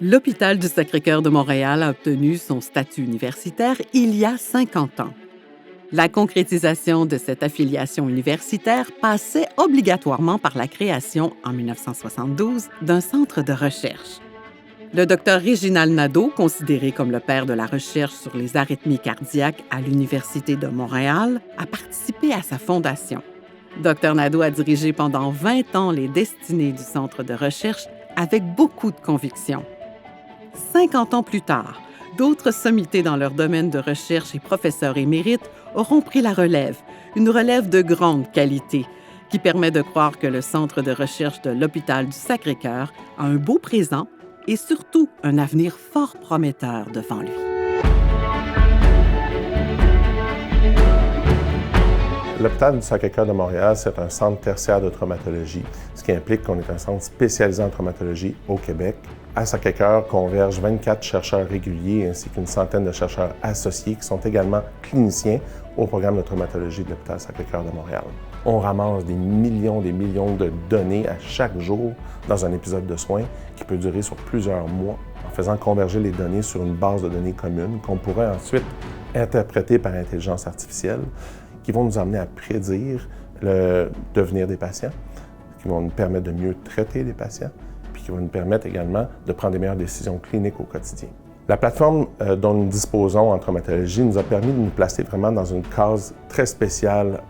L'Hôpital du Sacré-Cœur de Montréal a obtenu son statut universitaire il y a 50 ans. La concrétisation de cette affiliation universitaire passait obligatoirement par la création, en 1972, d'un centre de recherche. Le Dr Réginald Nadeau, considéré comme le père de la recherche sur les arythmies cardiaques à l'Université de Montréal, a participé à sa fondation. Dr Nadeau a dirigé pendant 20 ans les destinées du centre de recherche avec beaucoup de conviction. 50 ans plus tard, d'autres sommités dans leur domaine de recherche et professeurs émérites auront pris la relève, une relève de grande qualité qui permet de croire que le centre de recherche de l'Hôpital du Sacré-Cœur a un beau présent et surtout un avenir fort prometteur devant lui. L'Hôpital du Sacré-Cœur de Montréal, c'est un centre tertiaire de traumatologie, ce qui implique qu'on est un centre spécialisé en traumatologie au Québec. À Sacré-Cœur convergent 24 chercheurs réguliers ainsi qu'une centaine de chercheurs associés qui sont également cliniciens au programme de traumatologie de l'Hôpital Sacré-Cœur de Montréal. On ramasse des millions de données à chaque jour dans un épisode de soins qui peut durer sur plusieurs mois en faisant converger les données sur une base de données commune qu'on pourrait ensuite interpréter par intelligence artificielle qui vont nous amener à prédire le devenir des patients, qui vont nous permettre de mieux traiter les patients, puis qui vont nous permettre également de prendre des meilleures décisions cliniques au quotidien. La plateforme dont nous disposons en traumatologie nous a permis de nous placer vraiment dans une case très spéciale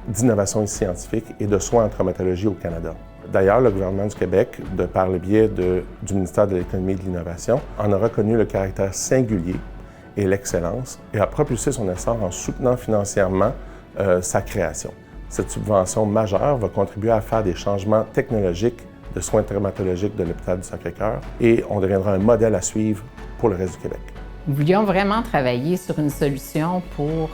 d'innovation scientifique et de soins en traumatologie au Canada. D'ailleurs, le gouvernement du Québec, de par le biais du ministère de l'Économie et de l'Innovation, en a reconnu le caractère singulier et l'excellence et a propulsé son essor en soutenant financièrement sa création. Cette subvention majeure va contribuer à faire des changements technologiques de soins traumatologiques de l'Hôpital du Sacré-Cœur et on deviendra un modèle à suivre pour le reste du Québec. Nous voulions vraiment travailler sur une solution pour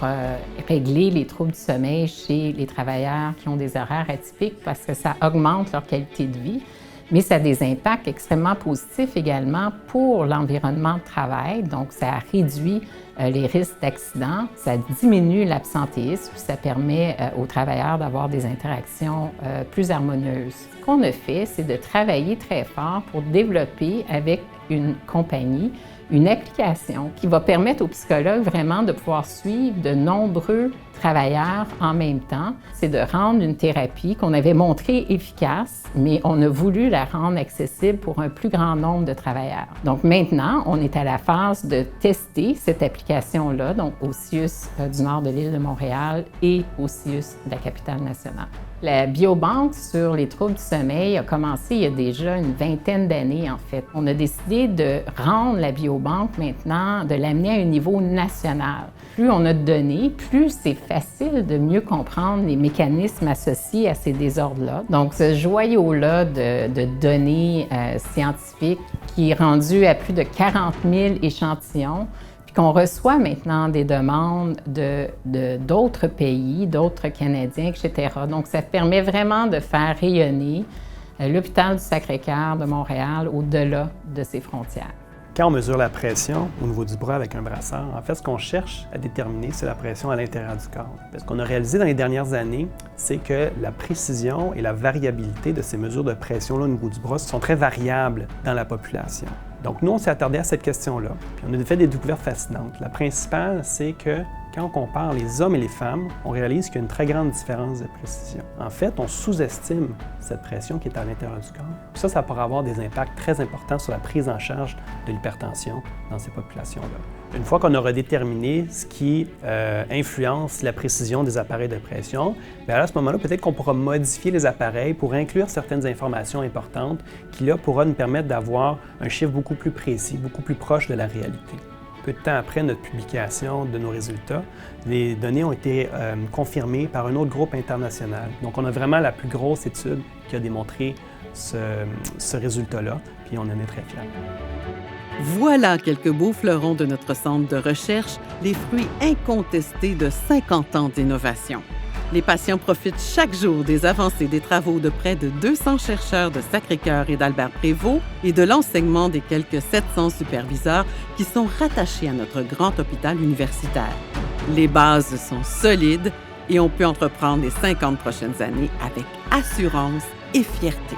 régler les troubles du sommeil chez les travailleurs qui ont des horaires atypiques parce que ça augmente leur qualité de vie, mais ça a des impacts extrêmement positifs également pour l'environnement de travail. Donc, ça réduit les risques d'accidents, ça diminue l'absentéisme, ça permet aux travailleurs d'avoir des interactions plus harmonieuses. Ce qu'on a fait, c'est de travailler très fort pour développer avec une compagnie une application qui va permettre aux psychologues vraiment de pouvoir suivre de nombreux travailleurs en même temps. C'est de rendre une thérapie qu'on avait montrée efficace, mais on a voulu la rendre accessible pour un plus grand nombre de travailleurs. Donc maintenant, on est à la phase de tester cette application-là, donc au CIUS du nord de l'île de Montréal et au CIUS de la capitale nationale. La biobanque sur les troubles du sommeil a commencé il y a déjà une vingtaine d'années, en fait. On a décidé de rendre la biobanque maintenant, de l'amener à un niveau national. Plus on a de données, plus c'est facile de mieux comprendre les mécanismes associés à ces désordres-là. Donc, ce joyau-là de données scientifiques qui est rendu à plus de 40 000 échantillons, qu'on reçoit maintenant des demandes d'autres pays, d'autres Canadiens, etc. Donc, ça permet vraiment de faire rayonner l'Hôpital du Sacré-Cœur de Montréal au-delà de ses frontières. Quand on mesure la pression au niveau du bras avec un brassard, en fait, ce qu'on cherche à déterminer, c'est la pression à l'intérieur du corps. Ce qu'on a réalisé dans les dernières années, c'est que la précision et la variabilité de ces mesures de pression-là au niveau du bras sont très variables dans la population. Donc, nous, on s'est attardé à cette question-là, puis on a fait des découvertes fascinantes. La principale, c'est que quand on compare les hommes et les femmes, on réalise qu'il y a une très grande différence de précision. En fait, on sous-estime cette pression qui est à l'intérieur du corps. Puis ça pourrait avoir des impacts très importants sur la prise en charge de l'hypertension dans ces populations-là. Une fois qu'on aura déterminé ce qui influence la précision des appareils de pression, bien à ce moment-là, peut-être qu'on pourra modifier les appareils pour inclure certaines informations importantes qui, là, pourra nous permettre d'avoir un chiffre beaucoup plus précis, beaucoup plus proche de la réalité. Peu de temps après notre publication de nos résultats, les données ont été confirmées par un autre groupe international. Donc, on a vraiment la plus grosse étude qui a démontré ce résultat-là, puis on en est très fiers. Voilà quelques beaux fleurons de notre centre de recherche, les fruits incontestés de 50 ans d'innovation. Les patients profitent chaque jour des avancées des travaux de près de 200 chercheurs de Sacré-Cœur et d'Albert-Prévost et de l'enseignement des quelques 700 superviseurs qui sont rattachés à notre grand hôpital universitaire. Les bases sont solides et on peut entreprendre les 50 prochaines années avec assurance et fierté.